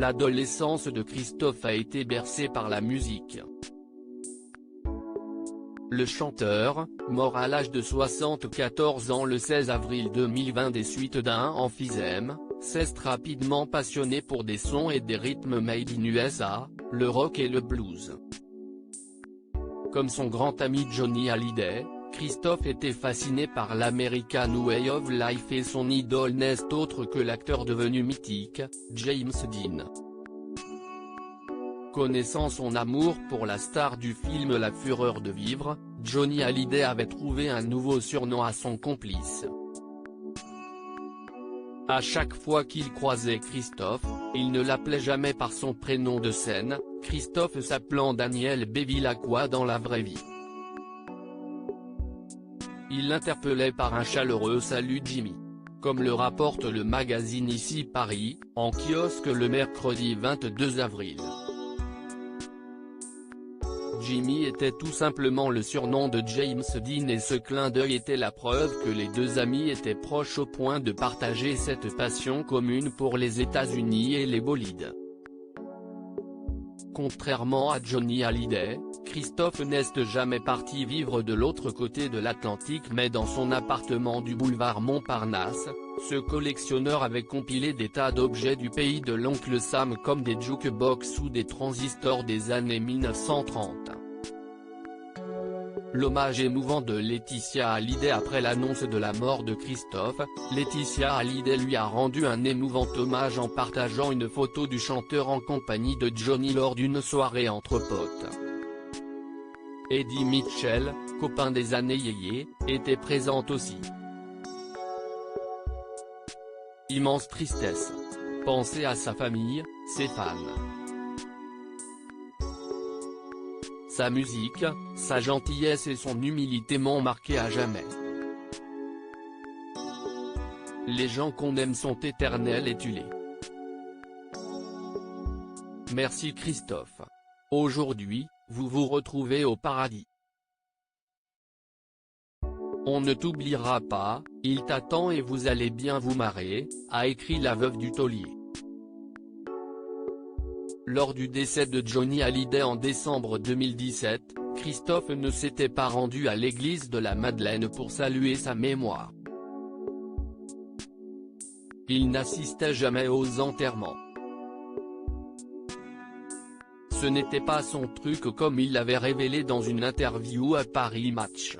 L'adolescence de Christophe a été bercée par la musique. Le chanteur, mort à l'âge de 74 ans le 16 avril 2020 des suites d'un emphysème, s'est rapidement passionné pour des sons et des rythmes made in USA, le rock et le blues. Comme son grand ami Johnny Hallyday, Christophe était fasciné par l'American Way of Life et son idole n'est autre que l'acteur devenu mythique, James Dean. Connaissant son amour pour la star du film La Fureur de vivre, Johnny Hallyday avait trouvé un nouveau surnom à son complice. À chaque fois qu'il croisait Christophe, il ne l'appelait jamais par son prénom de scène, Christophe s'appelant Daniel Bevilacqua dans la vraie vie. Il l'interpellait par un chaleureux « Salut Jimmy », comme le rapporte le magazine Ici Paris, en kiosque le mercredi 22 avril. Jimmy était tout simplement le surnom de James Dean et ce clin d'œil était la preuve que les deux amis étaient proches au point de partager cette passion commune pour les États-Unis et les bolides. Contrairement à Johnny Hallyday, Christophe n'est jamais parti vivre de l'autre côté de l'Atlantique mais dans son appartement du boulevard Montparnasse, ce collectionneur avait compilé des tas d'objets du pays de l'oncle Sam comme des jukebox ou des transistors des années 1930. L'hommage émouvant de Laetitia Hallyday après l'annonce de la mort de Christophe, Laetitia Hallyday lui a rendu un émouvant hommage en partageant une photo du chanteur en compagnie de Johnny lors d'une soirée entre potes. Eddie Mitchell, copain des années yéyé, était présente aussi. Immense tristesse. Pensez à sa famille, ses fans. Sa musique, sa gentillesse et son humilité m'ont marqué à jamais. Les gens qu'on aime sont éternels et tu l'es. Merci Christophe. Aujourd'hui, vous vous retrouvez au paradis. On ne t'oubliera pas, il t'attend et vous allez bien vous marrer, a écrit la veuve du taulier. Lors du décès de Johnny Hallyday en décembre 2017, Christophe ne s'était pas rendu à l'église de la Madeleine pour saluer sa mémoire. Il n'assistait jamais aux enterrements. Ce n'était pas son truc comme il l'avait révélé dans une interview à Paris Match.